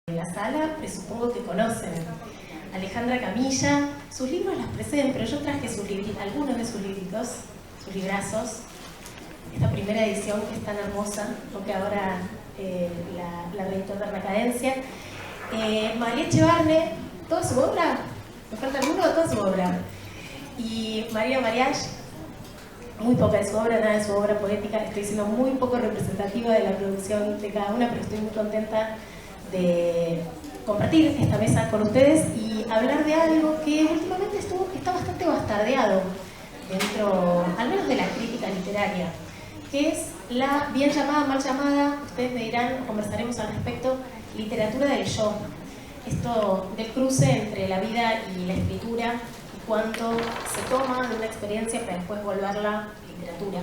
En la sala, supongo que conocen Alejandra Camilla. Sus libros las preceden, pero yo traje algunos de sus libritos, sus librazos. Esta primera edición que es tan hermosa, porque ahora la reeditó Eterna Cadencia. María Echevarne, toda su obra, me falta alguno de toda su obra. Y María Mariach, muy poca de su obra, nada de su obra poética. Estoy siendo muy poco representativa de la producción de cada una, pero estoy muy contenta de compartir esta mesa con ustedes y hablar de algo que últimamente está bastante bastardeado dentro, al menos de la crítica literaria, que es la bien llamada, mal llamada, ustedes me dirán, conversaremos al respecto, literatura del yo. Esto del cruce entre la vida y la escritura y cuánto se toma de una experiencia para después volverla literatura.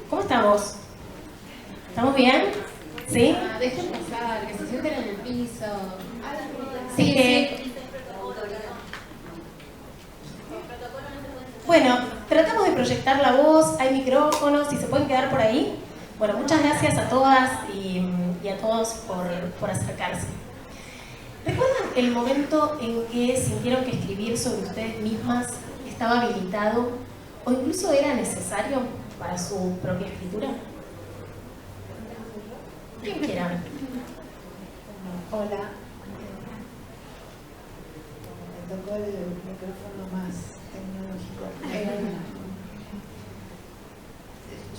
¿Cómo estamos? ¿Estamos bien? ¿Sí? Dejen pasar, que se sienten en el piso. Sí. Bueno, tratamos de proyectar la voz, hay micrófonos, si se pueden quedar por ahí. Bueno, muchas gracias a todas y a todos por acercarse. ¿Recuerdan el momento en que sintieron que escribir sobre ustedes mismas estaba habilitado o incluso era necesario para su propia escritura? ¿Quién quiera? Hola. Me tocó el micrófono más tecnológico.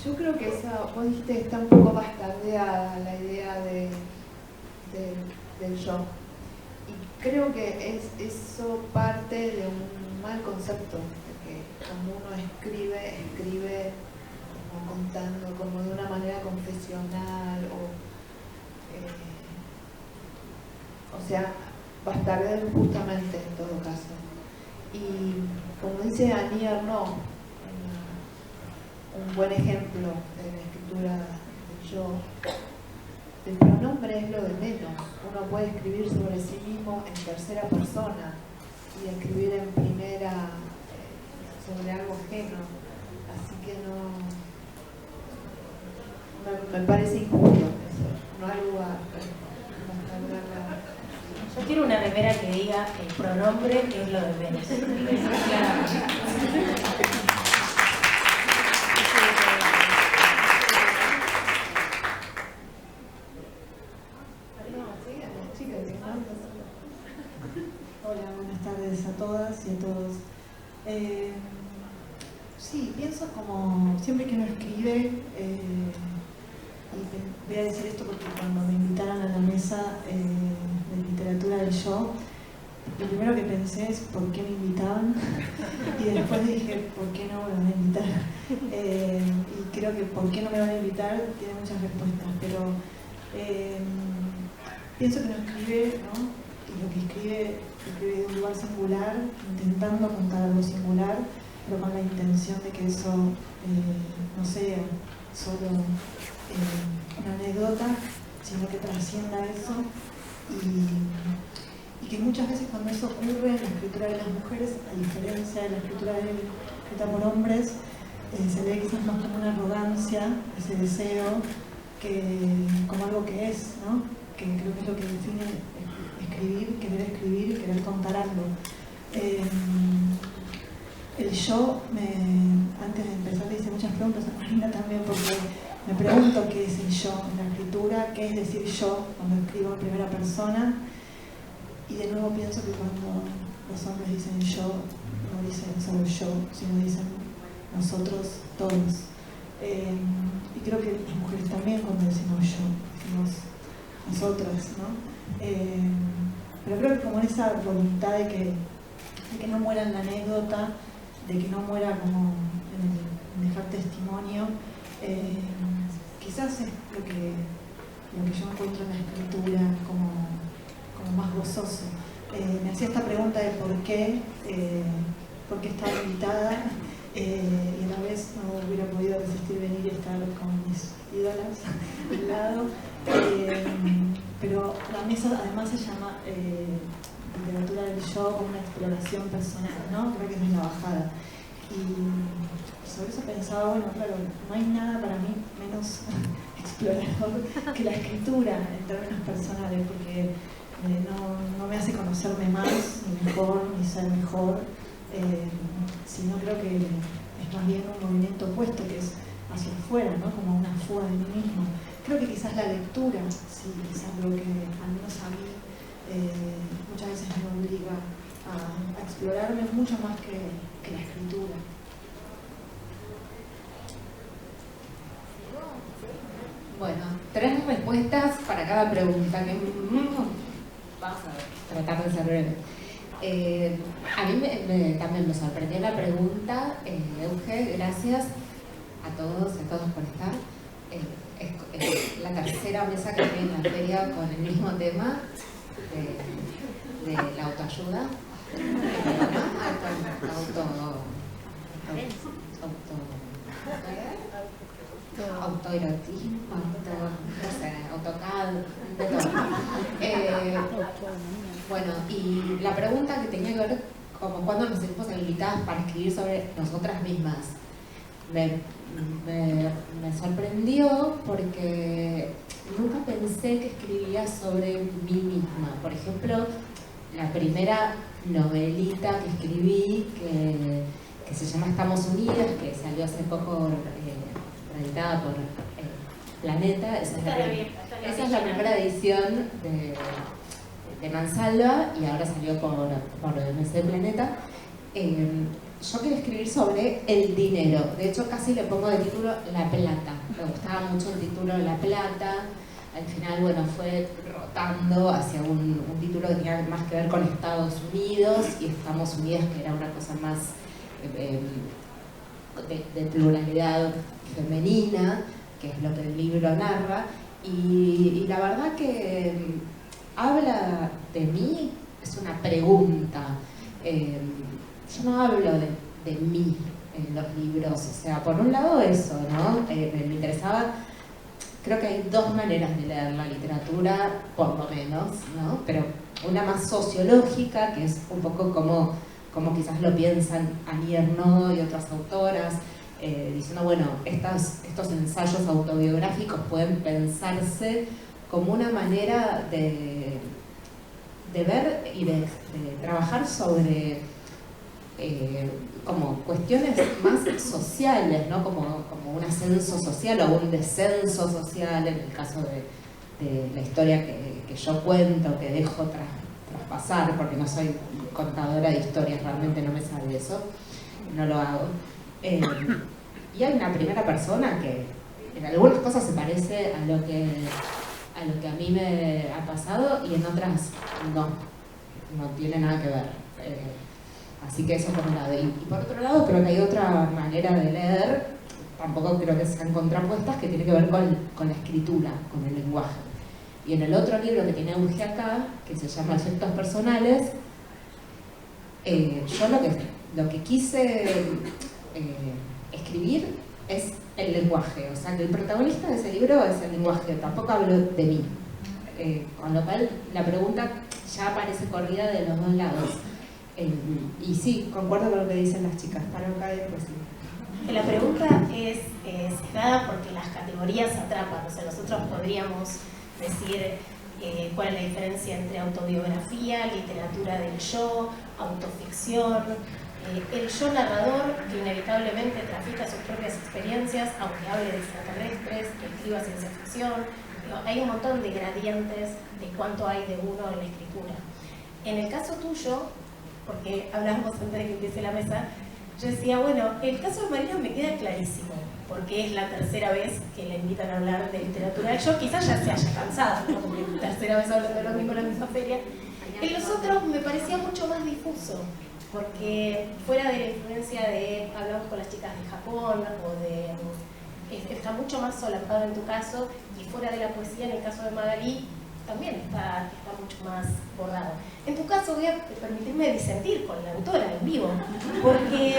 Yo creo que esa, vos dijiste, está un poco bastardeada la idea del yo. Y creo que eso parte de un mal concepto, de que cuando uno escribe como contando, como de una manera confesional o sea, bastardear justamente en todo caso. Y como dice Annie Ernaux, un buen ejemplo de la escritura del yo, el pronombre es lo de menos. Uno puede escribir sobre sí mismo en tercera persona y escribir en primera sobre algo ajeno. Así que me parece injusto eso. No hay lugar para Yo quiero una remera que diga el pronombre es lo de menos. Hola, buenas tardes a todas y a todos. Sí, pienso como siempre que uno escribe, y voy a decir esto porque cuando me invitaron a la mesa de literatura del yo, lo primero que pensé es ¿por qué me invitaban? Y después dije ¿por qué no me van a invitar? Y creo que ¿por qué no me van a invitar? Tiene muchas respuestas, pero pienso que uno escribe, ¿no? Y lo que escribe de un lugar singular, intentando contar algo singular, pero con la intención de que eso no sea solo una anécdota, sino que trascienda eso y que muchas veces cuando eso ocurre en la escritura de las mujeres, a diferencia de la escritura escrita por hombres, se ve quizás más como una arrogancia, ese deseo, como algo que es, ¿no? Que creo que es lo que define escribir, querer contar algo. El yo, antes de empezar le hice muchas preguntas a Marina también, porque me pregunto qué es el yo en la escritura, qué es decir yo cuando escribo en primera persona, y de nuevo pienso que cuando los hombres dicen yo, no dicen solo yo, sino dicen nosotros todos. Y creo que las mujeres también cuando decimos yo, decimos nosotras, ¿no? Pero creo que como esa voluntad de que no muera en la anécdota, de que no muera como en dejar testimonio, quizás es lo que yo encuentro en la escritura como más gozoso. Me hacía esta pregunta de por qué estaba invitada, y a la vez no hubiera podido resistir venir y estar con mis ídolas al lado. Pero la mesa además se llama literatura del yo como una exploración personal, ¿no? Creo que es la bajada. Y sobre eso pensaba, bueno, claro, no hay nada para mí menos explorador que la escritura en términos personales, porque porque no me hace conocerme más, ni mejor, ni ser mejor, sino creo que es más bien un movimiento opuesto, que es hacia afuera, ¿no? Como una fuga de mí mismo. Creo que quizás la lectura sí es algo que, al menos a mí, muchas veces me obliga a explorarme mucho más que la escritura. Bueno, 3 respuestas para cada pregunta. Vamos a tratar de ser breve. A mí también me sorprendió la pregunta, Euge, gracias a todos por estar. Es la tercera mesa que tiene en la feria con el mismo tema de la autoayuda. Autoerotismo, AutoCAD, de todo. Bueno, y la pregunta que tenía que ver como cuándo nos sentimos habilitadas para escribir sobre nosotras mismas. Me sorprendió porque nunca pensé que escribiría sobre mí misma. Por ejemplo, la primera novelita que escribí, que se llama Estamos Unidas, que salió hace poco editada por Planeta, esa es la primera edición de Mansalva, y ahora salió por MC Planeta. Yo quería escribir sobre el dinero, de hecho casi le pongo de título La Plata, me gustaba mucho el título La Plata. Al final, bueno, fue rotando hacia un título que tenía más que ver con Estados Unidos, y Estamos Unidas, que era una cosa más de pluralidad femenina, que es lo que el libro narra, y la verdad que habla de mí, es una pregunta. Yo no hablo de mí en los libros, o sea, por un lado eso, ¿no? Me interesaba, creo que hay 2 maneras de leer la literatura, por lo menos, ¿no? Pero una más sociológica, que es un poco como quizás lo piensan Annie Ernaux y otras autoras, diciendo, bueno, estos ensayos autobiográficos pueden pensarse como una manera de ver y de trabajar sobre como cuestiones más sociales, ¿no? Como un ascenso social o un descenso social, en el caso de la historia que yo cuento, que dejo traspasar, porque no soy contadora de historias, realmente no me sale eso, no lo hago. Y hay una primera persona que en algunas cosas se parece a lo que a mí me ha pasado, y en otras no tiene nada que ver. Así que eso por un lado. Y por otro lado, creo que hay otra manera de leer, tampoco creo que sean contrapuestas, que tiene que ver con la escritura, con el lenguaje. Y en el otro libro que tiene Euge acá, que se llama Efectos Personales, yo lo que quise escribir es el lenguaje. O sea, que el protagonista de ese libro es el lenguaje, tampoco hablo de mí. Con lo cual, la pregunta ya aparece corrida de los 2 lados. Y sí, concuerdo con lo que dicen las chicas. Para acá y después sí. La pregunta es sesgada porque las categorías atrapan. O sea, nosotros podríamos decir cuál es la diferencia entre autobiografía, literatura del yo, autoficción, el yo narrador, que inevitablemente trafica sus propias experiencias, aunque hable de extraterrestres, que escriba ciencia ficción. Hay un montón de gradientes de cuánto hay de uno en la escritura. En el caso tuyo, porque hablábamos antes de que empiece la mesa, yo decía, bueno, el caso de Marina me queda clarísimo, porque es la tercera vez que le invitan a hablar de literatura. Yo quizás ya se haya cansado, ¿no? Porque la tercera vez hablando de lo mismo en la misma feria. En los otros me parecía mucho más difuso, porque fuera de la influencia de, hablamos con las chicas de Japón, o de, está mucho más solapado en tu caso, y fuera de la poesía, en el caso de Magalí, también está mucho más bordado. En tu caso voy a permitirme disentir con la autora en vivo, porque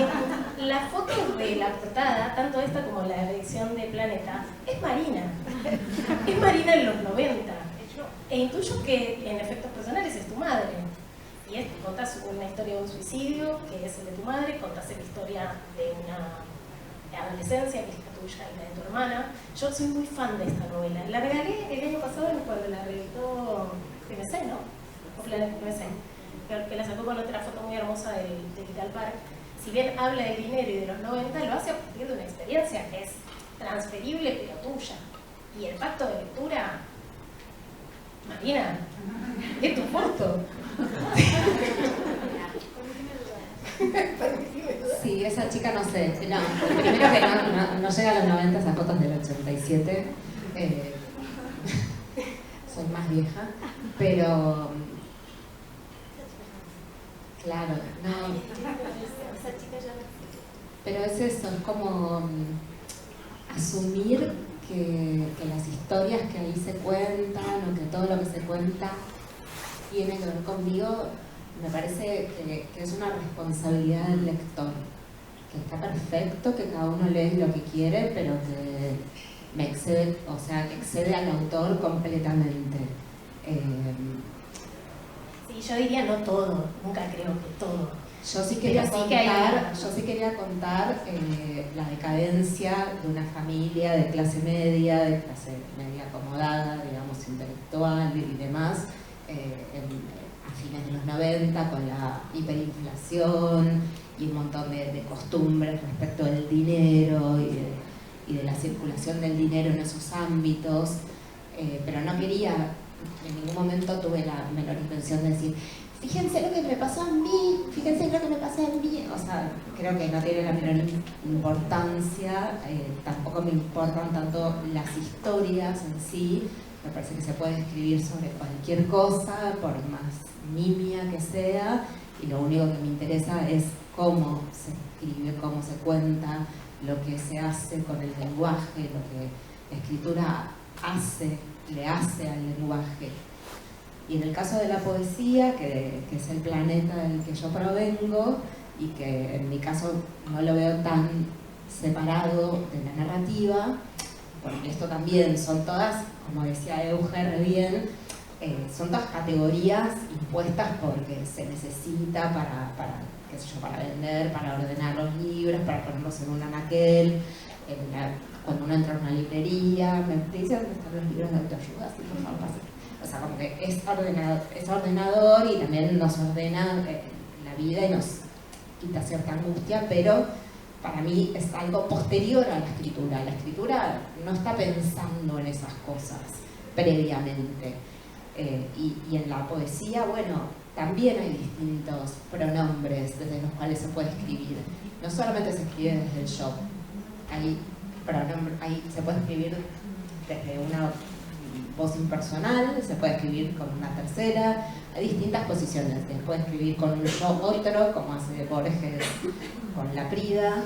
la foto de la portada, tanto esta como la edición de Planeta, es Marina. Es Marina en los 90. E intuyo que en Efectos Personales es tu madre. Y contás una historia de un suicidio, que es el de tu madre, contás la historia de una adolescencia, que es la tuya y la de tu hermana. Yo soy muy fan de esta novela. La regalé el año pasado cuando la reeditó TMC. fulana que no es él, que la sacó con otra foto muy hermosa del Digital Park, si bien habla del dinero y de los 90, lo hace a partir de una experiencia que es transferible pero tuya. Y el pacto de lectura, Marina, es tu foto. Sí, esa chica no sé. No, primero que no llega a los 90, esas fotos del 87. Soy más vieja, pero claro, no. Pero es eso, es como asumir que las historias que ahí se cuentan o que todo lo que se cuenta tiene que ver conmigo. Me parece que es una responsabilidad del lector, que está perfecto, que cada uno lee lo que quiere, pero que me excede, o sea, que excede al autor completamente. Sí, yo diría no todo, nunca creo que todo. Yo sí quería que contar la decadencia de una familia de clase media acomodada, digamos, intelectual y demás, a fines de los 90, con la hiperinflación y un montón de costumbres respecto del dinero y de la circulación del dinero en esos ámbitos, pero no quería, en ningún momento tuve la menor intención de decir fíjense lo que me pasó a mí, fíjense lo que me pasó a mí. O sea, creo que no tiene la menor importancia, tampoco me importan tanto las historias en sí. Me parece que se puede escribir sobre cualquier cosa, por más nimia que sea, y lo único que me interesa es cómo se escribe, cómo se cuenta, lo que se hace con el lenguaje, lo que la escritura le hace al lenguaje. Y en el caso de la poesía, que es el planeta del que yo provengo, y que en mi caso no lo veo tan separado de la narrativa, porque esto también son todas, como decía Euge re bien, son todas categorías impuestas porque se necesita qué sé yo, para vender, para ordenar los libros, para ponerlos en un anaquel, cuando uno entra a una librería, te dicen dónde están los libros de autoayuda, así por favor, pase. O sea, como que es ordenador y también nos ordena la vida y nos quita cierta angustia, pero para mí es algo posterior a la escritura. La escritura no está pensando en esas cosas previamente. Y en la poesía, bueno, también hay distintos pronombres desde los cuales se puede escribir. No solamente se escribe desde el yo, se puede escribir desde una voz impersonal, se puede escribir con una tercera, hay distintas posiciones. Se puede escribir con un yo otro, como hace Borges con Laprida,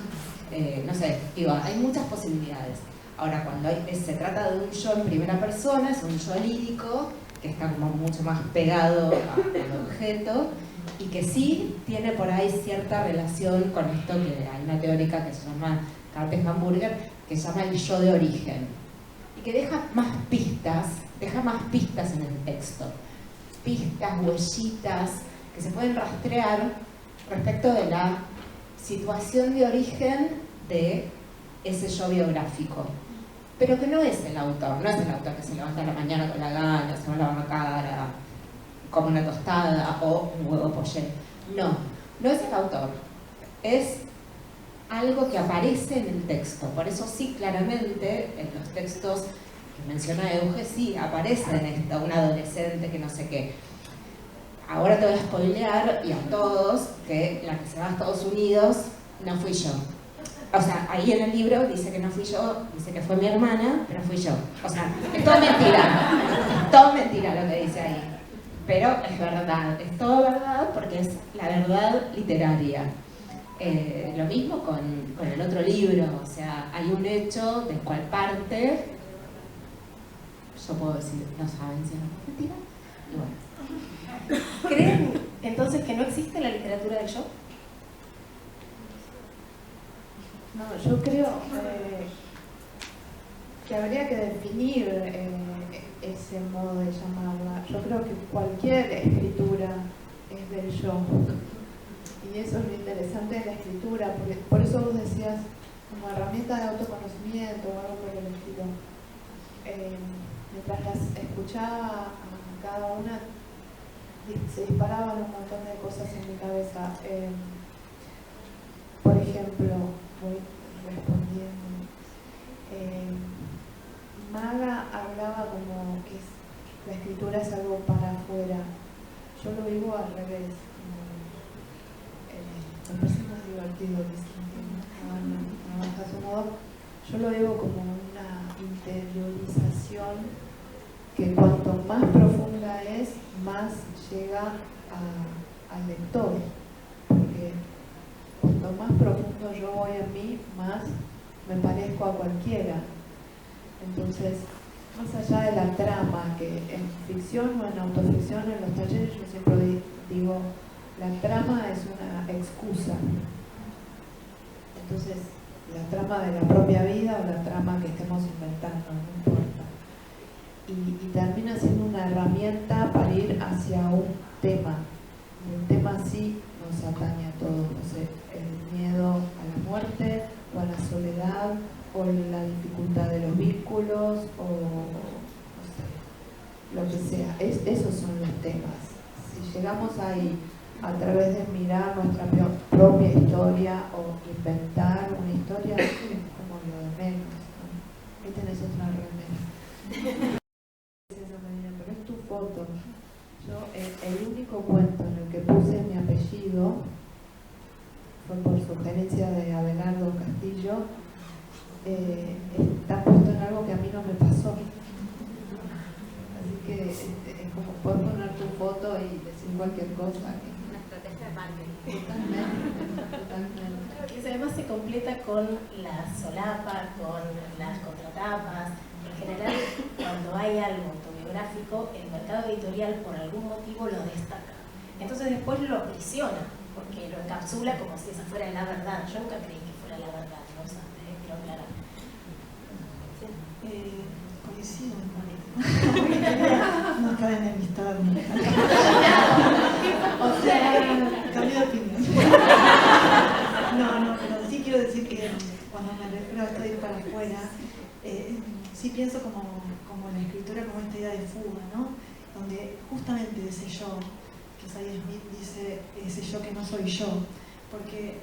no sé, digo, hay muchas posibilidades. Ahora, cuando se trata de un yo en primera persona, es un yo lírico, que está como mucho más pegado al objeto, y que sí tiene por ahí cierta relación con esto que hay una teórica que se llama Kate Hamburger, que se llama el yo de origen, y que deja más pistas en el texto, pistas, huellitas, que se pueden rastrear respecto de la situación de origen de ese yo biográfico. Pero que no es el autor que se levanta a la mañana con la gana, se va a lavar la cara, come una tostada o un huevo poché. No es el autor, es algo que aparece en el texto. Por eso sí, claramente, en los textos que menciona Euge, sí, aparece en esto, un adolescente que no sé qué. Ahora te voy a spoilear, y a todos, que la que se va a Estados Unidos no fui yo. O sea, ahí en el libro dice que no fui yo, dice que fue mi hermana, pero fui yo. O sea, es todo mentira lo que dice ahí. Pero es verdad, es todo verdad porque es la verdad literaria. Lo mismo con el otro libro, o sea, hay un hecho del cual parte, yo puedo decir, no saben si es mentira, y bueno. ¿Creen entonces que no existe la literatura del yo? No, yo creo que habría que definir ese modo de llamarla. Yo creo que cualquier escritura es del yo. Y eso es lo interesante de la escritura, porque por eso vos decías como herramienta de autoconocimiento o algo por el estilo. Mientras las escuchaba a cada una, se disparaban un montón de cosas en mi cabeza. Por ejemplo, voy respondiendo. Maga hablaba como que la escritura es algo para afuera. Yo lo vivo al revés. Me parece muy divertido que trabaja a su modo. Yo lo veo como una interiorización que cuanto más profunda es, más llega al lector. Porque cuanto más profundo yo voy en mí, más me parezco a cualquiera. Entonces, más allá de la trama, que en ficción o en autoficción, en los talleres yo siempre digo, la trama es una excusa. Entonces, la trama de la propia vida o la trama que estemos inventando, no importa. Y termina siendo una herramienta para ir hacia un tema. Y el tema sí nos atañe a todos, no sé, el miedo a la muerte o a la soledad o la dificultad de los vínculos o no sé, lo que sea. Esos son los temas. Si llegamos ahí a través de mirar nuestra propia historia o inventar una historia, es como lo de menos, ¿no? Ahí tenés otra remera. Pero es tu foto. Yo, el único cuento en el que puse mi apellido fue por sugerencia de Abelardo Castillo. Está puesto en algo que a mí no me pasó. Así que es como poder poner tu foto y decir cualquier cosa. Una estrategia de marketing. Totalmente. Que además se completa con la solapa, con las contratapas. En general, cuando hay algo autobiográfico, el mercado editorial por algún motivo lo destaca. Entonces después lo aprisiona, porque lo encapsula como si esa fuera la verdad. Yo nunca creí que fuera la verdad, ¿no? O sea, quiero aclarar. Coincido en parte. No cabe enemistarme. O sea, cambio de opinión. No, pero sí quiero decir que cuando me refiero a esto de ir para afuera, sí pienso como la escritura, como esta idea de fuga, ¿no? Donde justamente ese yo, que Sadie Smith dice, ese yo que no soy yo, porque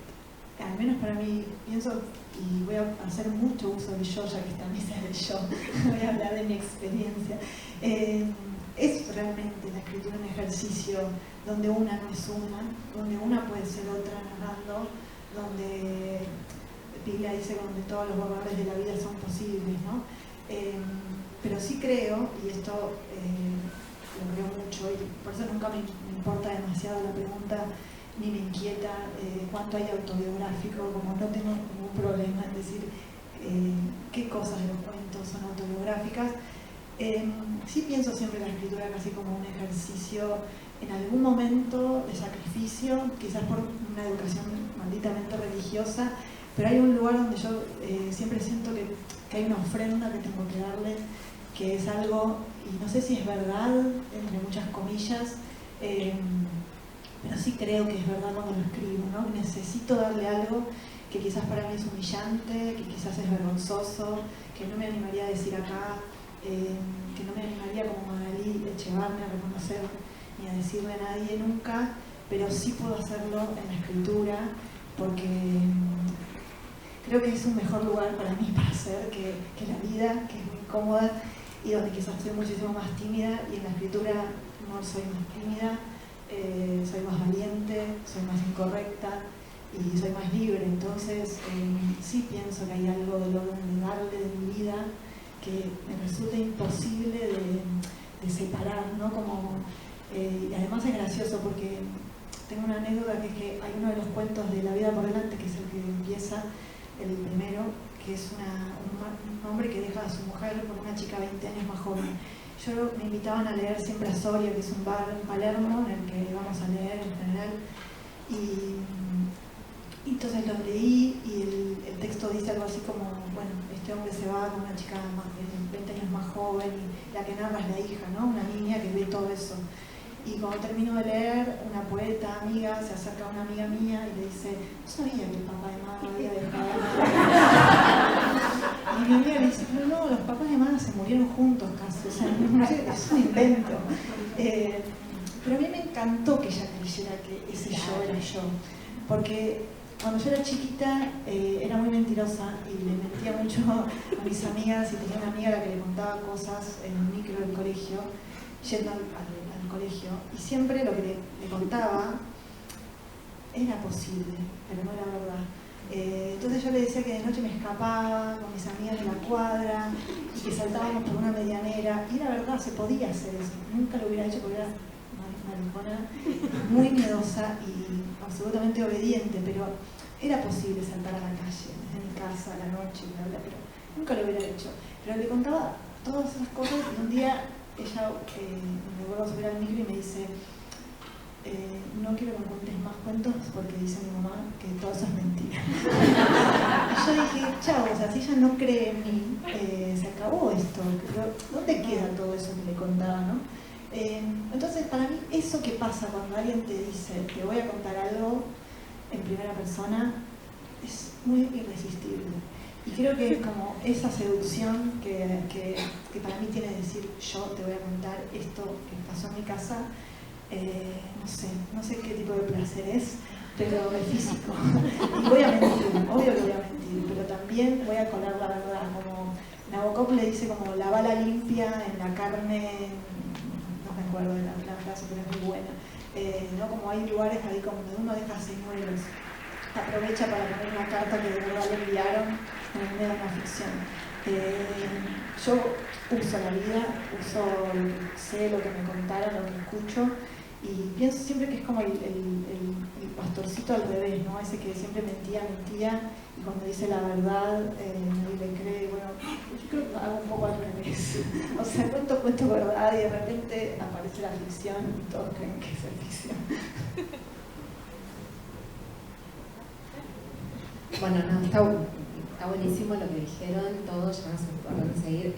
al menos para mí, pienso, y voy a hacer mucho uso del yo, ya que esta mesa es del yo, voy a hablar de mi experiencia. Es realmente la escritura un ejercicio donde una no es una, donde una puede ser otra narrando, donde Piglia dice que donde todos los borradores de la vida son posibles, ¿no? Pero sí creo, y esto lo creo mucho, y por eso nunca me importa demasiado la pregunta, ni me inquieta cuánto hay autobiográfico, como no tengo ningún problema en decir qué cosas de los cuentos son autobiográficas. Sí pienso siempre la escritura casi como un ejercicio en algún momento de sacrificio, quizás por una educación malditamente religiosa, pero hay un lugar donde yo siempre siento que hay una ofrenda que tengo que darle, que es algo, y no sé si es verdad, entre muchas comillas, pero sí creo que es verdad cuando lo escribo, ¿no? Necesito darle algo que quizás para mí es humillante, que quizás es vergonzoso, que no me animaría a decir acá, que no me animaría como Magalí Echevarne a reconocer ni a decirle a nadie nunca, pero sí puedo hacerlo en la escritura, porque creo que es un mejor lugar para mí para hacer que la vida, que es muy cómoda y donde quizás soy muchísimo más tímida, y en la escritura no soy más tímida, soy más valiente, soy más incorrecta y soy más libre. Entonces sí pienso que hay algo de darle de mi vida que me resulta imposible de separar, ¿no? Y además es gracioso porque tengo una anécdota, que es que hay uno de los cuentos de La vida por delante, que es el que empieza, el primero, que es un hombre que deja a su mujer por una chica 20 años más joven. Me invitaban a leer siempre a Soria, que es un bar en Palermo, en el que vamos a leer en general, y entonces lo leí, y el texto dice algo así como, bueno, este hombre se va con una chica de 20 años más joven, y la que narra es la hija, ¿no? Una niña que ve todo eso. Y cuando termino de leer, una poeta amiga se acerca a una amiga mía y le dice, no sabía que el papá de Maga había dejado. Y mi amiga le dice, no, los papás de Maga se murieron juntos casi, o sea, es un invento. Pero a mí me encantó que ella creyera que ese yo era yo, porque cuando yo era chiquita era muy mentirosa y le mentía mucho a mis amigas, y tenía una amiga a la que le contaba cosas en un micro del colegio, yendo al colegio, y siempre lo que le contaba era posible, pero no era verdad. Entonces yo le decía que de noche me escapaba con mis amigas de la cuadra y que saltábamos por una medianera, y era verdad, se podía hacer eso. Nunca lo hubiera hecho porque era maricona, muy miedosa y absolutamente obediente, pero era posible saltar a la calle, desde mi casa a la noche, bla, bla, pero nunca lo hubiera hecho. Pero le contaba todas esas cosas, y un día ella me vuelve a subir al micro y me dice: no quiero que me cuentes más cuentos porque dice mi mamá que todo eso es mentira. Y yo dije, chao, o sea, si ella no cree en mí, se acabó esto. Pero ¿dónde queda todo eso que le contaba, no? Entonces, para mí, eso que pasa cuando alguien te dice, te voy a contar algo en primera persona, es muy irresistible. Y creo que es como esa seducción que para mí tiene decir, yo te voy a contar esto que pasó en mi casa. No sé qué tipo de placer es, pero es físico. Y voy a mentir, obvio que voy a mentir, pero también voy a colar la verdad. Como Nabokov le dice, como la bala limpia en la carne, no me acuerdo de la frase, pero es muy buena. ¿No? Como hay lugares ahí como donde uno deja señuelos, aprovecha para poner una carta que de verdad le enviaron en el medio de una ficción. Yo uso la vida, uso lo que sé, lo que me contaron, lo que escucho, y pienso siempre que es como el pastorcito al revés, ¿no? Ese que siempre mentía, y cuando dice la verdad nadie le cree. Bueno, yo creo que hago un poco al revés. O sea, cuento verdad y de repente aparece la ficción y todos creen que es ficción. Bueno, no, está buenísimo lo que dijeron todos, ya no sé por dónde seguir.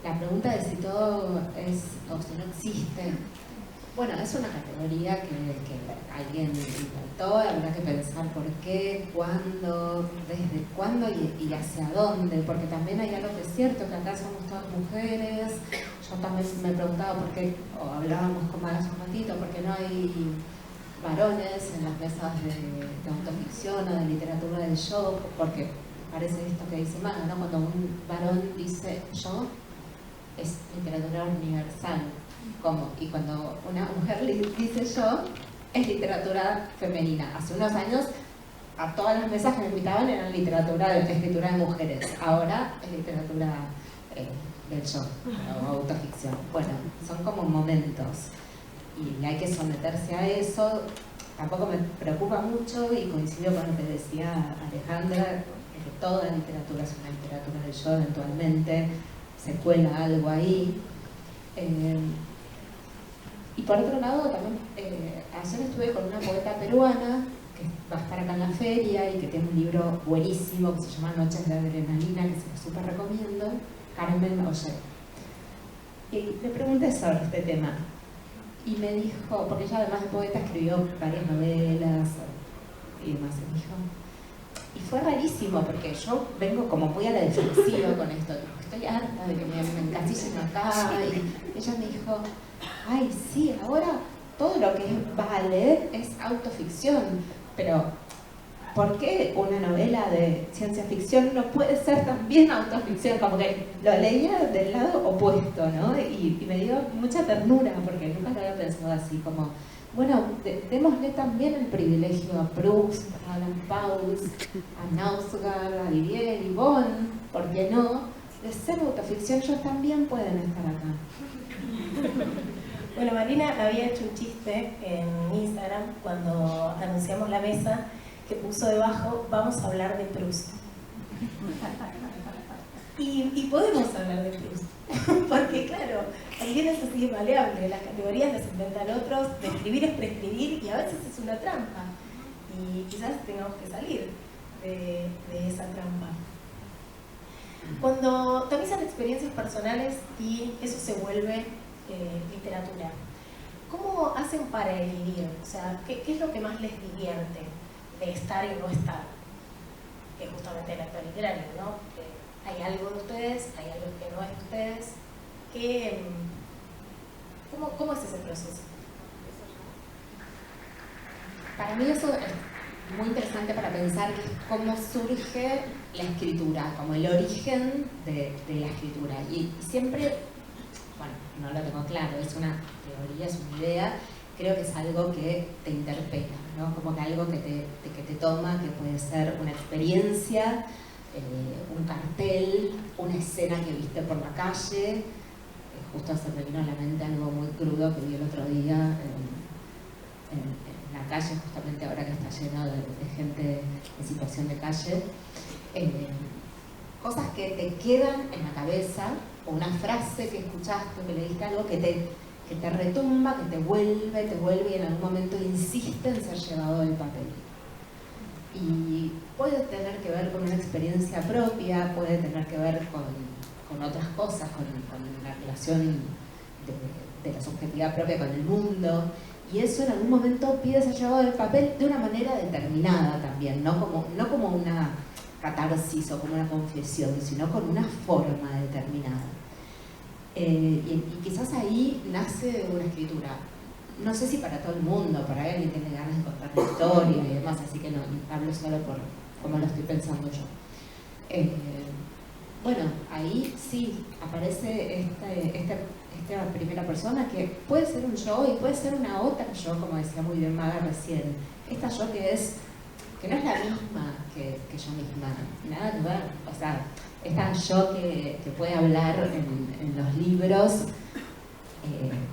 La pregunta de si todo es o si no existe, bueno, es una categoría que alguien inventó, habrá que pensar por qué, cuándo, desde cuándo y hacia dónde, porque también hay algo que es cierto, que acá somos todas mujeres. Yo también me preguntaba por qué, o hablábamos con Mara hace un ratito, por qué no hay varones en las mesas de autoficción o de literatura del yo, porque parece esto que dice Mara, ¿no? Cuando un varón dice yo, es literatura universal. ¿Cómo? Y cuando una mujer dice yo, es literatura femenina. Hace unos años, a todas las mesas que me invitaban eran literatura de escritura de mujeres. Ahora es literatura del yo, o autoficción. Bueno, son como momentos. Y hay que someterse a eso. Tampoco me preocupa mucho, y coincido con lo que decía Alejandra, que toda la literatura es una literatura del yo, eventualmente se cuela algo ahí. Y por otro lado, también ayer estuve con una poeta peruana que va a estar acá en la feria y que tiene un libro buenísimo que se llama Noches de Adrenalina, que se lo súper recomiendo, Carmen Oller. Y le pregunté sobre este tema. Y me dijo, porque ella además de poeta escribió varias novelas y demás, y me dijo, y fue rarísimo porque yo vengo como muy a la defensiva con esto, estoy harta de que me encasillen acá, y ella me dijo, ay sí, ahora todo lo que vale es autoficción, pero ¿por qué una novela de ciencia ficción no puede ser también autoficción? Como que lo leía del lado opuesto, ¿no? Y me dio mucha ternura, porque nunca lo había pensado así, como, bueno, démosle también el privilegio a Proust, a Alan Pauls, a Nausgard, a Didier y Bon, ¿por qué no? De ser autoficción, ellos también pueden estar acá. Bueno, Marina había hecho un chiste en Instagram cuando anunciamos la mesa, que puso debajo, vamos a hablar de Proust. Y podemos hablar de Proust, porque claro, también es así maleable, las categorías las inventan otros, describir es prescribir, y a veces es una trampa, y quizás tengamos que salir de esa trampa. Cuando tamizan experiencias personales y eso se vuelve literatura, ¿cómo hacen para elegir? O sea, ¿qué es lo que más les divierte de estar y no estar? Que es justamente el actor literario, ¿no? ¿Hay algo de ustedes? ¿Hay algo que no es de ustedes? ¿Cómo es ese proceso? Para mí eso es muy interesante para pensar cómo surge la escritura, como el origen de la escritura. Y siempre, bueno, no lo tengo claro, es una teoría, es una idea, creo que es algo que te interpela, ¿no? Como que algo que te toma, que puede ser una experiencia, un cartel, una escena que viste por la calle. Justo se me vino a la mente algo muy crudo que vi el otro día en la calle, justamente ahora que está lleno de gente en situación de calle. Cosas que te quedan en la cabeza, o una frase que escuchaste, que leíste algo que te retumba, que te vuelve y en algún momento insiste en ser llevado del papel. Y puede tener que ver con una experiencia propia, puede tener que ver con otras cosas, con la relación de la subjetividad propia con el mundo. Y eso en algún momento pide ser llevado del papel de una manera determinada también, no como una catarsis o como una confesión, sino con una forma determinada. Y quizás ahí nace una escritura. No sé si para todo el mundo, para alguien que tiene ganas de contar la historia y demás, así que no hablo solo por cómo lo estoy pensando yo. Bueno, ahí sí aparece esta primera persona que puede ser un yo y puede ser una otra yo, como decía muy bien Maga recién. Esta yo que no es la misma que yo misma, nada que ver. O sea, esta yo que puede hablar en los libros,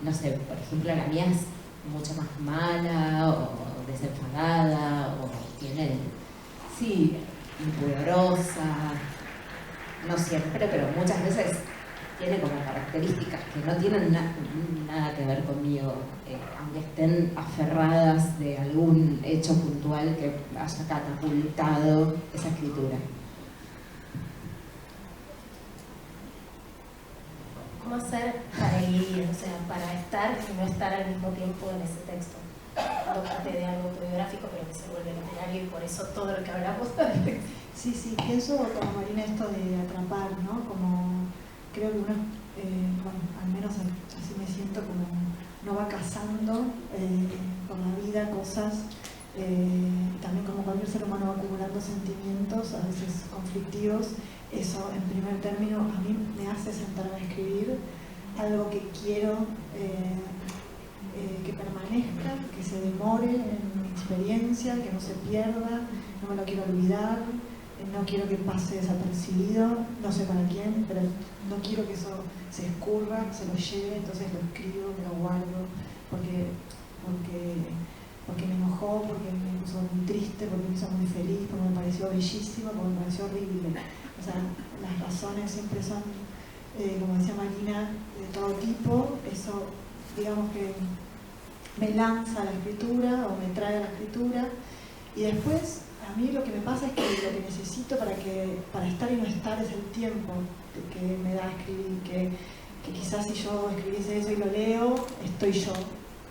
no sé, por ejemplo, la mía es mucho más mala o desenfadada o tiene, sí, impudorosa, no siempre, pero muchas veces tiene como características que no tienen nada que ver conmigo, aunque estén aferradas de algún hecho puntual que haya catapultado esa escritura. ¿Cómo hacer para ir, o sea, para estar y no estar al mismo tiempo en ese texto? No parte de algo autobiográfico, pero que se vuelve literario y por eso todo lo que hablamos. Sí, pienso como Marina esto de atrapar, ¿no? Como creo que uno, bueno, al menos así me siento, como no va cazando con la vida cosas, también como cualquier ser humano va acumulando sentimientos, a veces conflictivos. Eso, en primer término, a mí me hace sentarme a escribir algo que quiero que permanezca, que se demore en mi experiencia, que no se pierda, no me lo quiero olvidar, no quiero que pase desapercibido, no sé para quién, pero no quiero que eso se escurra, se lo lleve, entonces lo escribo, me lo guardo, porque me enojó, porque me puso muy triste, porque me hizo muy feliz, porque me pareció bellísimo, porque me pareció horrible. O sea, las razones siempre son, como decía Marina, de todo tipo. Eso, digamos que me lanza a la escritura o me trae a la escritura. Y después, a mí lo que me pasa es que lo que necesito para estar y no estar es el tiempo que me da a escribir, que quizás si yo escribiese eso y lo leo, estoy yo.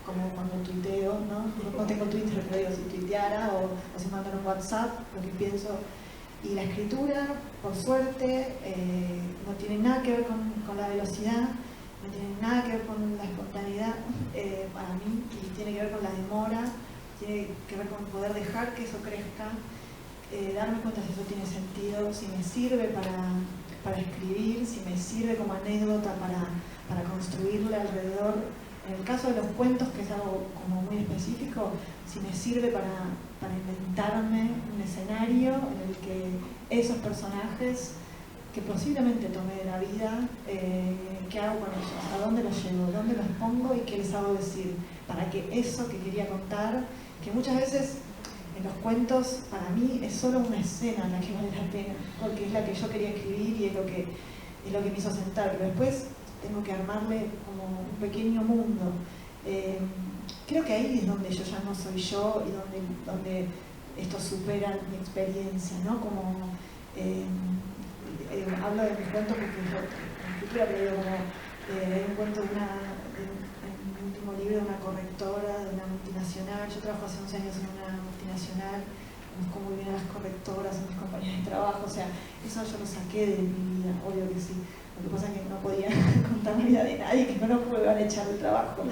Como cuando tuiteo, ¿no? No tengo Twitter, pero digo, si tuiteara o si mando un WhatsApp, lo que pienso. Y la escritura, por suerte, no tiene nada que ver con la velocidad, no tiene nada que ver con la espontaneidad para mí, y tiene que ver con la demora, tiene que ver con poder dejar que eso crezca, darme cuenta si eso tiene sentido, si me sirve para escribir, si me sirve como anécdota para construirle alrededor. En el caso de los cuentos, que es algo como muy específico, si me sirve para inventarme un escenario en el que esos personajes que posiblemente tomé de la vida, ¿qué hago con ellos? ¿A dónde los llevo? ¿Dónde los pongo? ¿Y qué les hago decir? Para que eso que quería contar, que muchas veces en los cuentos para mí es solo una escena la que vale la pena, porque es la que yo quería escribir y es lo que me hizo sentar, pero después tengo que armarle como un pequeño mundo. Creo que ahí es donde yo ya no soy yo y donde esto supera mi experiencia, ¿no? Como hablo de mis cuentos porque yo en escritura, pero digo como hay un cuento en mi último libro de una correctora de una multinacional. Yo trabajo hace 11 años en una multinacional, conozco muy bien a las correctoras, a mis compañeras de trabajo, o sea, eso yo lo saqué de mi vida, obvio que sí. Lo que pasa es que no podía contar la vida de nadie, que no nos puedan echar del trabajo.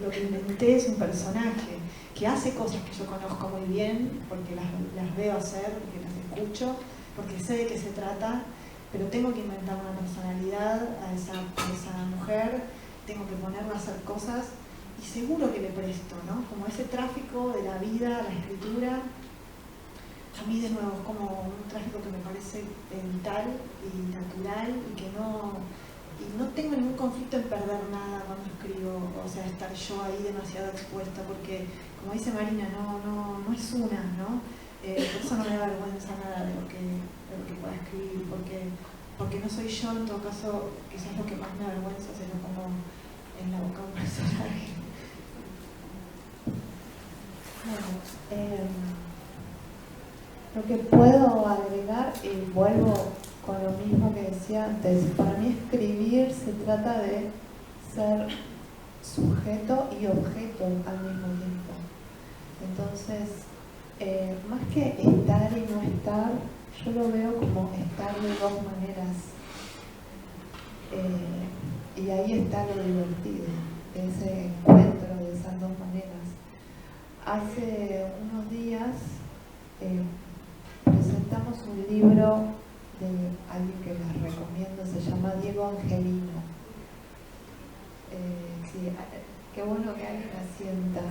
Lo que inventé es un personaje que hace cosas que yo conozco muy bien, porque las veo hacer, porque las escucho, porque sé de qué se trata, pero tengo que inventar una personalidad a esa mujer, tengo que ponerla a hacer cosas y seguro que le presto, ¿no? Como ese tráfico de la vida a la escritura, a mí de nuevo es como un tráfico que me parece vital y natural y que no tengo ningún conflicto en perder nada cuando escribo, o sea, estar yo ahí demasiado expuesta, porque como dice Marina, no es una, ¿no? Por eso no me da vergüenza nada de lo que pueda escribir, porque no soy yo, en todo caso, quizás lo que más me avergüenza se lo pongo en la boca de un personaje. Bueno, lo que puedo agregar, y vuelvo con lo mismo que decía antes, para mí escribir se trata de ser sujeto y objeto al mismo tiempo. Entonces, más que estar y no estar, yo lo veo como estar de dos maneras. Y ahí está lo divertido, ese encuentro de esas dos maneras. Hace unos días presentamos un libro de alguien que les recomiendo, se llama Diego Angelino. Sí, qué bueno que alguien asienta,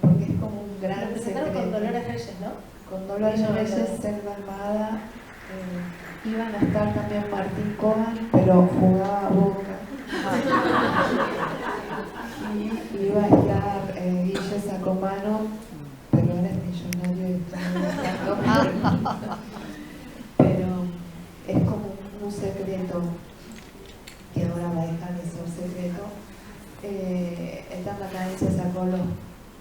porque es como un gran Lo presentaron secreto. con Dolores Reyes, ¿no? Con Dolores Reyes, Selva Almada, iban a estar también Martín Cohen, pero jugaba a Boca. Y iba a estar Guille Sacomano, pero ahora es millonario y está pero es como un secreto que ahora va a dejar de ser secreto. El Tanda Cadencia sacó los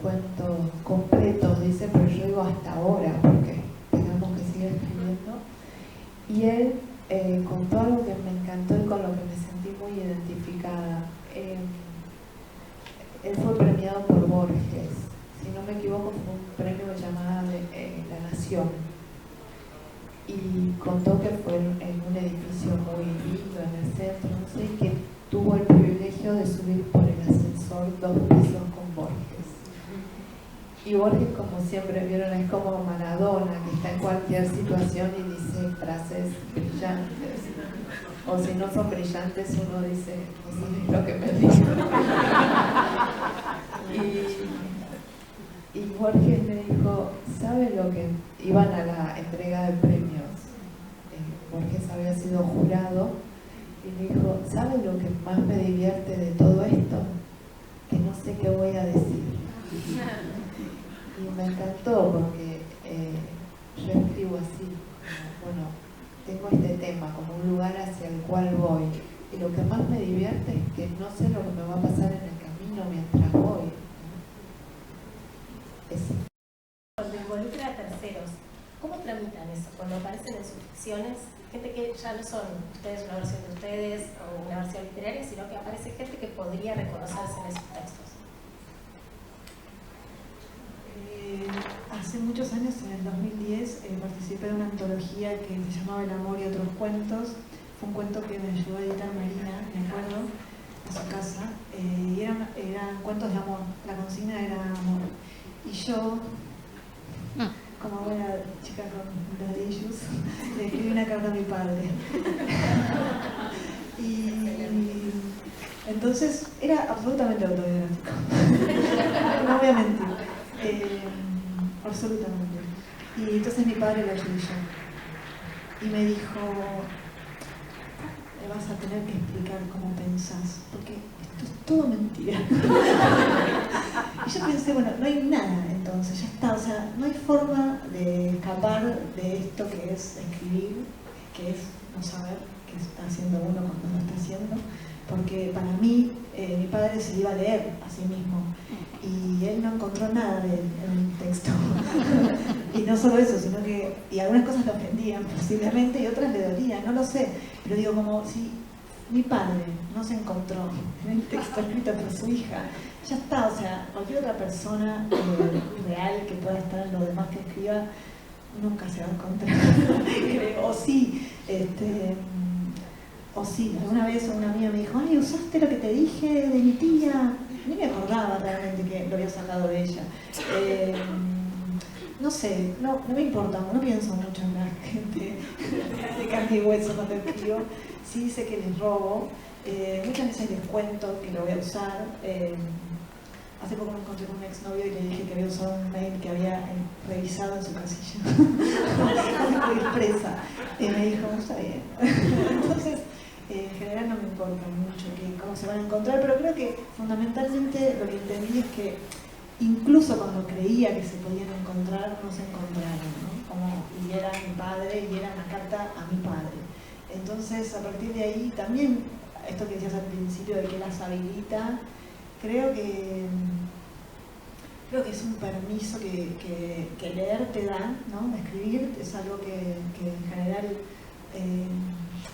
cuentos completos, dice, pero yo digo hasta ahora, porque esperamos que siga escribiendo. Y él contó algo que me encantó y con lo que me sentí muy identificada. Él fue premiado por Borges, si no me equivoco fue un premio llamado La Nación, y contó que fue en un edificio muy lindo en el centro, no sé, que tuvo el privilegio de subir por el ascensor 2 pisos con Borges. Y Borges, como siempre vieron, es como Maradona, que está en cualquier situación y dice frases brillantes. O si no son brillantes, uno dice, no sabes lo que me dijo. Y Borges me dijo, ¿sabe lo que iban a la entrega de premios? Borges había sido jurado y me dijo, ¿sabe lo que más me divierte de todo esto? Que no sé qué voy a decir. Y me encantó porque yo escribo así, bueno, tengo este tema como un lugar hacia el cual voy, y lo que más me divierte es que no sé lo que me va a pasar en el camino mientras voy. Cuando involucra a terceros, ¿cómo tramitan eso? Cuando aparecen en sus ficciones, gente que ya no son ustedes una versión de ustedes o una versión literaria, sino que aparece gente que podría reconocerse en esos textos. Hace muchos años, en el 2010, participé de una antología que se llamaba El amor y otros cuentos. Fue un cuento que me ayudó a editar Marina, me acuerdo, a su casa. Y eran cuentos de amor, la consigna era amor. Y yo, como buena chica con daddy issues, le escribí una carta a mi padre. Y entonces era absolutamente autobiográfico. No voy a mentir. Absolutamente. Y entonces mi padre lo leyó y me dijo, le vas a tener que explicar cómo pensás, porque esto es todo mentira. Y yo pensé, bueno, no hay nada entonces, ya está, o sea, no hay forma de escapar de esto que es escribir, que es no saber qué está haciendo uno cuando lo está haciendo, porque para mí mi padre se iba a leer a sí mismo y él no encontró nada en el texto. Y no solo eso, sino que y algunas cosas le ofendían posiblemente y otras le dolían, no lo sé, pero digo, como si mi padre no se encontró en el texto escrito por su hija, ya está, o sea, cualquier otra persona real que pueda estar en lo demás que escriba nunca se va a encontrar. Creo, o sí, o sí, alguna vez una amiga me dijo, ay, usaste lo que te dije de mi tía. Ni me acordaba realmente que lo había sacado de ella. No sé, no me importa, no pienso mucho en la gente de carne y hueso cuando escribo. Sí sé que les robo, muchas veces les cuento que lo voy a usar. Hace poco me encontré con un exnovio y le dije que había usado un mail que había revisado en su casilla. Muy expresa. Y me dijo, está bien. Entonces, en general no me importa mucho cómo se van a encontrar, pero creo que fundamentalmente lo que entendí es que incluso cuando creía que se podían encontrar, no se encontraron, ¿no? Y era mi padre y era una carta a mi padre. Entonces, a partir de ahí, también, esto que decías al principio de que las habilita, creo que es un permiso que leer te da, ¿no? Escribir es algo que en general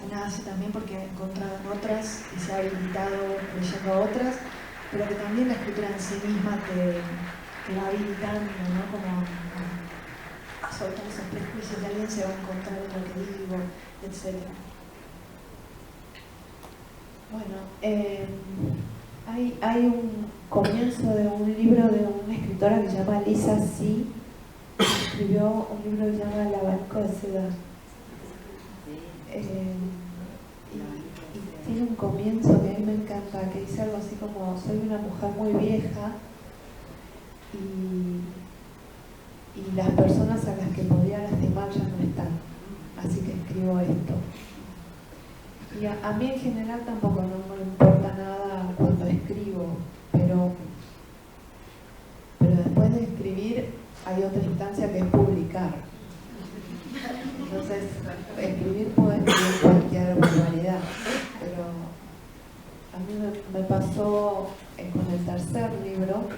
una hace también porque ha encontrado en otras y se ha habilitado leyendo a otras, pero que también la escritura en sí misma te va habilitando, ¿no? Como a soltar esos prejuicios de alguien se va a encontrar en lo que digo, etc. Bueno, hay un comienzo de un libro de una escritora que se llama Lisa C. Escribió un libro que se llama El abanico de seda. Y tiene un comienzo que a mí me encanta, que dice algo así como: soy una mujer muy vieja y las personas a las que podía lastimar ya no están, así que escribo esto. Y a mí en general tampoco no me importa nada cuando escribo, pero después de escribir hay otra instancia que es publicar. Entonces, escribir puede escribir cualquier barbaridad, pero a mí me pasó con el tercer libro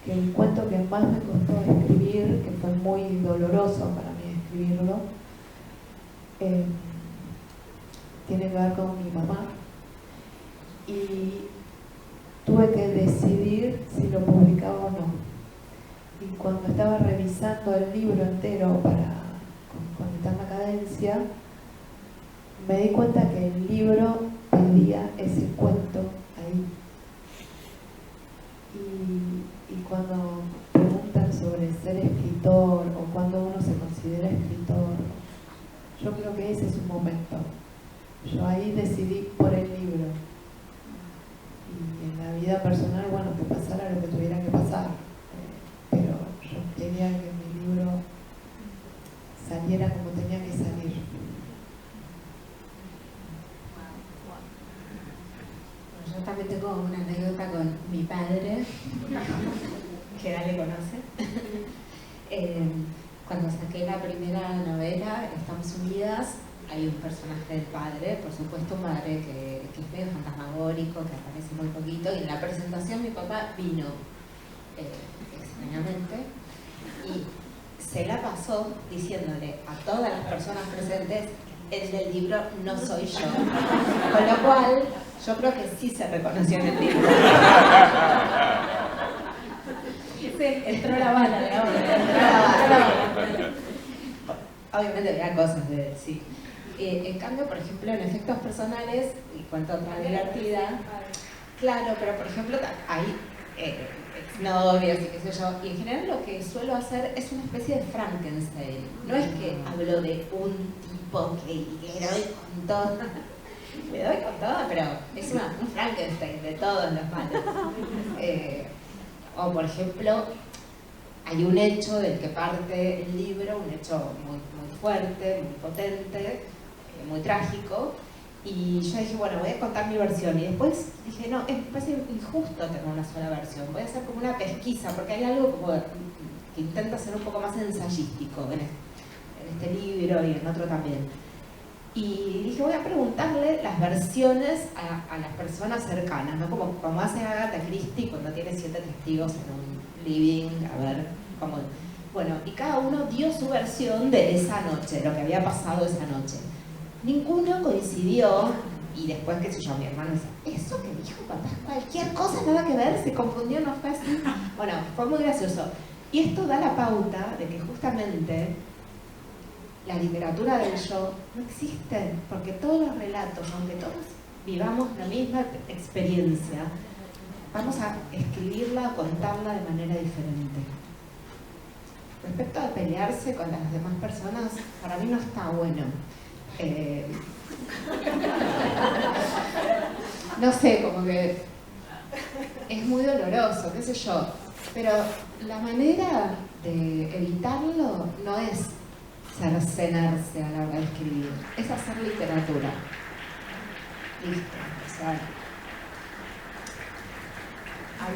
que el cuento que más me costó escribir, que fue muy doloroso para mí escribirlo, tiene que ver con mi mamá, y tuve que decidir si lo publicaba o no. Y cuando estaba revisando el libro entero con eterna cadencia, me di cuenta que el libro pedía ese cuento ahí. Y cuando preguntan sobre ser escritor o cuando uno se considera escritor, yo creo que ese es un momento. Yo ahí decidí por el libro. Y en la vida personal, bueno, que pasara lo que tuviera que pasar. Pero yo quería que mi libro saliera como tenía que salir. Bueno, yo también tengo una anécdota con mi padre, que Dale conoce. Cuando saqué la primera novela, Estamos Unidas, hay un personaje del padre, por supuesto un padre que es medio fantasmagórico, que aparece muy poquito, y en la presentación mi papá vino extrañamente y se la pasó diciéndole a todas las personas presentes: el del libro no soy yo. Con lo cual, yo creo que sí se reconoció en el libro. Entró la bala de ahora. Obviamente había cosas de decir. En cambio, por ejemplo, en efectos personales, y cuento otra divertida, claro, pero por ejemplo hay exnovios y qué sé yo, y en general lo que suelo hacer es una especie de Frankenstein. No es que hablo de un tipo que le doy con todo, le doy con todo, pero es un Frankenstein de todos los malos. O por ejemplo, hay un hecho del que parte el libro, un hecho muy, muy fuerte, muy potente, muy trágico, y yo dije, bueno, voy a contar mi versión, y después dije, no, me parece injusto tener una sola versión, voy a hacer como una pesquisa, porque hay algo como que intenta ser un poco más ensayístico en este libro y en otro también. Y dije, voy a preguntarle las versiones a las personas cercanas, ¿no? Como hace Agatha Christie cuando tiene 7 testigos en un living, a ver cómo... Bueno, y cada uno dio su versión de esa noche, lo que había pasado esa noche. Ninguno coincidió, y después, qué sé yo, mi hermano dice, eso que dijo papá es cualquier cosa, nada que ver, se confundió, no fue así. Bueno, fue muy gracioso. Y esto da la pauta de que justamente la literatura del yo no existe, porque todos los relatos, aunque todos vivamos la misma experiencia, vamos a escribirla o contarla de manera diferente. Respecto a pelearse con las demás personas, para mí no está bueno. No sé, como que es muy doloroso, qué sé yo, pero la manera de evitarlo no es cercenarse a la hora de escribir, es hacer literatura. Listo, o sea.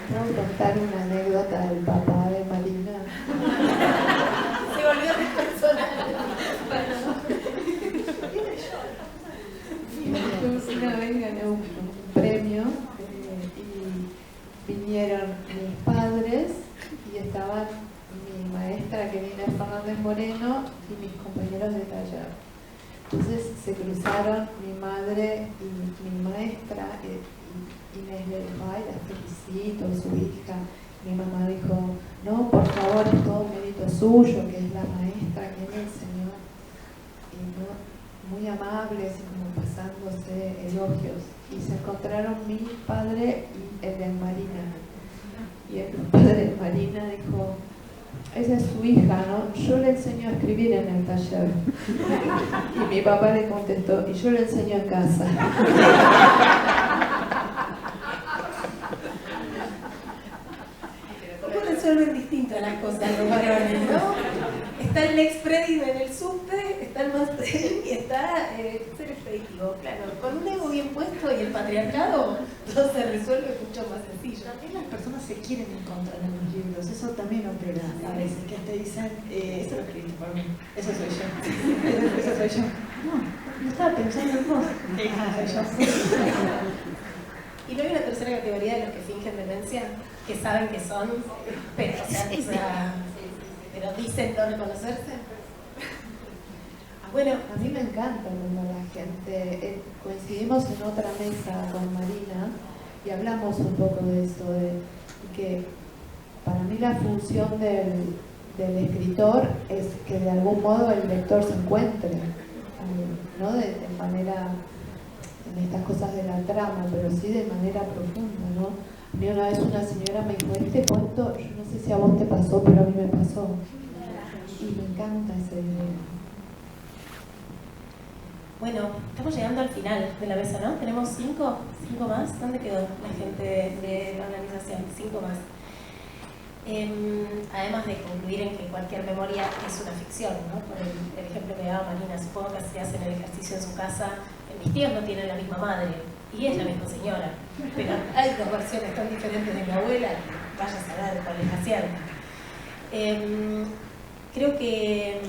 ¿Puedo contar una anécdota del papá de Marina? Se volvió personal. Una vez gané un premio y vinieron mis padres y estaban mi maestra, que viene Fernández Moreno, y mis compañeros de taller. Entonces se cruzaron mi madre y mi maestra. Inés le dijo, ay, la felicito, su hija. Mi mamá dijo, no, por favor, es todo mérito suyo, que es la maestra que me enseñó. Y no, muy amables y como pasándose elogios. Y se encontraron mi padre y el de Marina. Y el padre de Marina dijo, esa es su hija, ¿no? Yo le enseño a escribir en el taller. Y mi papá le contestó, y yo le enseño en casa. Resuelven distintas las cosas los varones, ¿no? Está el Next Credit en el subte, está el Master y está ser expeditivo. Claro, con un ego bien puesto y el patriarcado, todo se resuelve mucho más sencillo. También las personas se quieren encontrar en los libros, eso también opera a veces, que te dicen, eso lo escribiste por mí, eso soy yo, eso soy yo. No estaba pensando en vos. Soy yo. ¿Y no hay una tercera categoría de los que fingen demencia? Que saben que son, pero, pero dicen no reconocerse. Bueno, a mí me encanta cuando la gente... coincidimos en otra mesa con Marina y hablamos un poco de eso, de que para mí la función del escritor es que de algún modo el lector se encuentre, no de manera... en estas cosas de la trama, pero sí de manera profunda, ¿no? A mí una vez una señora me dijo, este cuento, yo no sé si a vos te pasó, pero a mí me pasó. Y me encanta esa idea. Bueno, estamos llegando al final de la mesa, ¿no? ¿Tenemos 5 más? ¿Dónde quedó la gente de la organización? 5 más. Además de concluir en que cualquier memoria es una ficción, ¿no? Por el ejemplo que daba Marina, supongo que si hacen el ejercicio en su casa, mis tíos no tienen la misma madre, y es la misma señora, pero hay dos versiones tan diferentes de mi abuela, que vaya a saber cuál es la cierta. Creo que,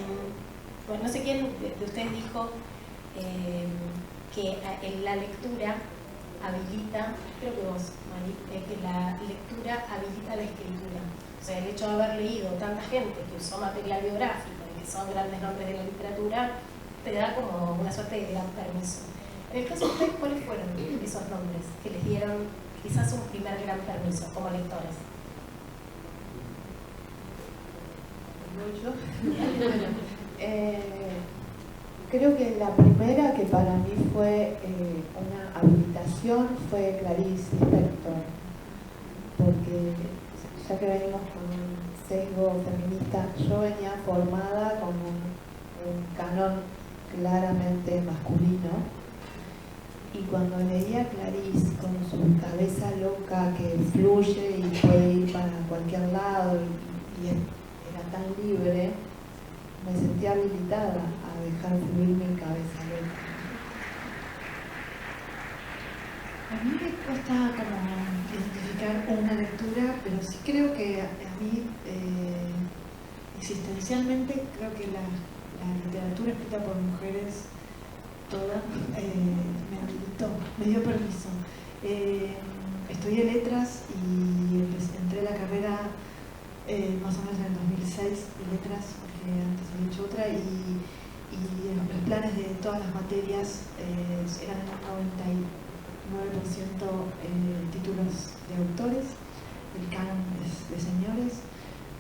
bueno, no sé quién de ustedes dijo que la lectura habilita, creo que vos, Mari, que la lectura habilita la escritura. O sea, el hecho de haber leído tanta gente que usó material biográfico y que son grandes nombres de la literatura, te da como una suerte de gran permiso. En el caso de ustedes, ¿cuáles fueron esos nombres que les dieron quizás un primer gran permiso como lectores? Creo que la primera que para mí fue una habilitación fue Clarice Lispector, porque ya que venimos con un sesgo feminista, yo venía formada con un canon claramente masculino. Y cuando leía a Clarice con su cabeza loca que fluye y puede ir para cualquier lado y era tan libre, me sentía habilitada a dejar fluir mi cabeza loca. A mí me cuesta como identificar una lectura, pero sí creo que a mí, existencialmente, creo que la literatura escrita por mujeres toda me habilitó, me dio permiso. Estudié letras y entré a la carrera más o menos en el 2006 de letras, porque antes había hecho otra, y los planes de todas las materias eran un 99% títulos de autores, el canon de señores,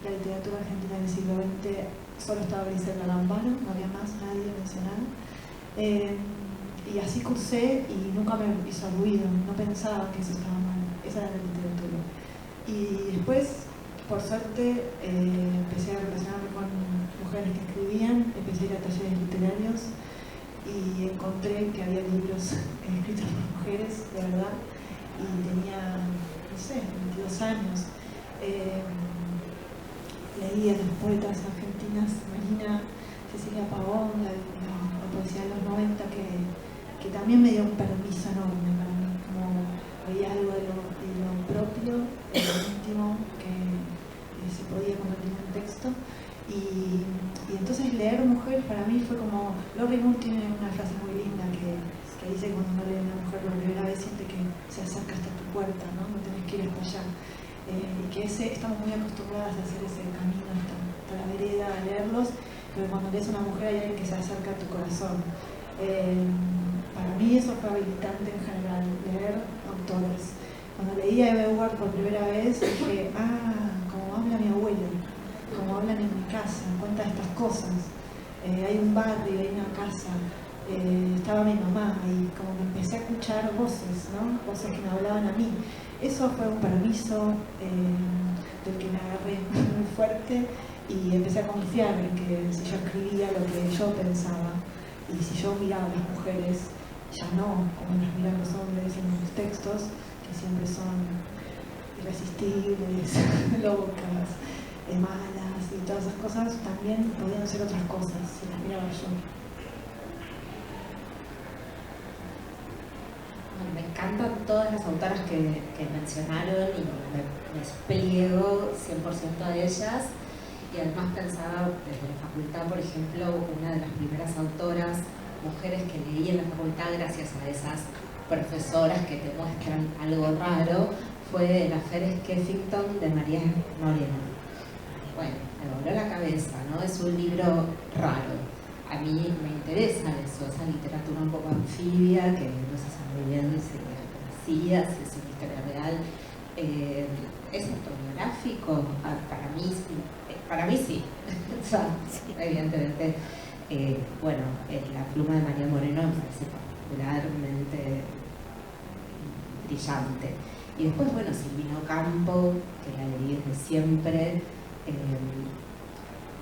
la literatura argentina del siglo XX solo estaba Griselda Gambaro, no había más nadie mencionado. Y así cursé y nunca me hizo ruido, no pensaba que eso estaba mal, esa era la literatura. Y después, por suerte, empecé a relacionarme con mujeres que escribían, empecé a ir a talleres literarios y encontré que había libros escritos por mujeres, de verdad, y tenía, no sé, 22 años. Leí a las poetas argentinas, Marina, Cecilia Pavón, la poesía de los 90, que también me dio un permiso enorme para mí, como había algo de lo propio, de lo íntimo, que se podía convertir en texto. Y entonces leer mujer para mí fue como, Lorry Moore tiene una frase muy linda que dice que cuando uno lee a una mujer por primera vez siente que se acerca hasta tu puerta, no tenés que ir hasta allá. Y que estamos muy acostumbradas a hacer ese camino hasta la vereda, a leerlos, pero cuando lees a una mujer hay alguien que se acerca a tu corazón. Para mí eso fue habilitante en general, leer autores. Cuando leí a Eva Ewart por primera vez dije, como habla mi abuela, como hablan en mi casa, cuenta estas cosas. Hay un barrio, hay una casa, estaba mi mamá y como que empecé a escuchar voces, ¿no? Voces que me hablaban a mí. Eso fue un permiso del que me agarré muy fuerte y empecé a confiar en que si yo escribía lo que yo pensaba y si yo miraba a las mujeres, ya no como las miran los hombres en los textos, que siempre son irresistibles, locas, malas y todas esas cosas, también podían ser otras cosas si las miraba yo. Me encantan todas las autoras que mencionaron y me despliego 100% de ellas. Y además pensaba desde la facultad, por ejemplo, una de las primeras autoras, mujeres que leí en la facultad gracias a esas profesoras que te muestran algo raro, fue La Fer Skeffington de María Morena. Bueno, me voló la cabeza, ¿no? Es un libro raro. A mí me interesa eso, esa literatura un poco anfibia, que no se sabe bien si es poesía, si es una historia real. ¿Es autobiográfico? Para mí sí. O sea, evidentemente, bueno, la pluma de María Moreno me parece particularmente brillante. Y después, bueno, Silvina Ocampo, que la leí desde siempre.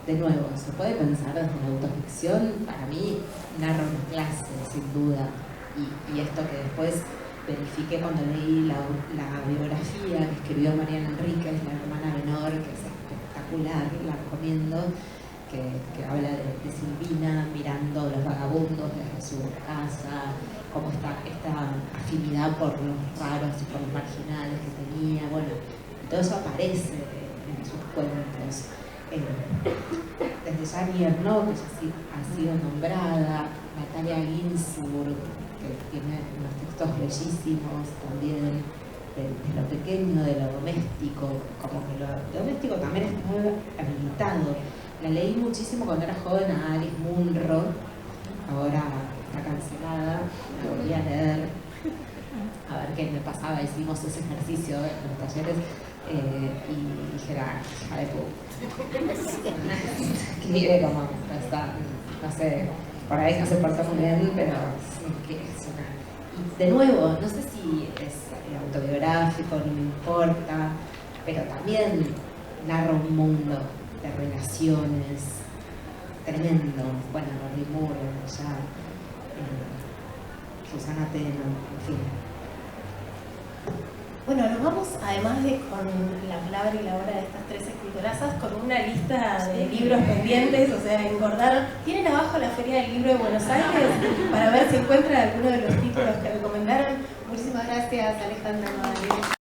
De nuevo, se puede pensar desde la autoficción, para mí narra una clase, sin duda, y esto que después verifiqué cuando leí la biografía que escribió Mariana Enríquez, la hermana menor, que es espectacular, la recomiendo, que habla de Silvina mirando los vagabundos desde su casa, cómo está esta afinidad por los raros y por los marginales que tenía, bueno, y todo eso aparece en sus cuentos. Desde Jane Ernaux, que ya ha sido nombrada, Natalia Ginsburg, que tiene unos textos bellísimos también, de lo pequeño, de lo doméstico, como que lo doméstico también está habilitado. La leí muchísimo cuando era joven a Alice Munro, ahora está cancelada, la volví a leer, a ver qué me pasaba, hicimos ese ejercicio en los talleres. Y dije, hija de puta, escribe como, no sé, por ahí no se portó muy bien, pero ¿qué es una? Y de nuevo, no sé si es autobiográfico, no me importa, pero también narra un mundo de relaciones tremendo. Bueno, Lorry Moore, ya, Susana Teno, en fin. Bueno, nos vamos, además de con la palabra y la obra de estas tres escritorazas, con una lista de libros pendientes, o sea, engordar. Tienen abajo la Feria del Libro de Buenos Aires para ver si encuentran alguno de los títulos que recomendaron. Muchísimas gracias, Alejandra Madrid.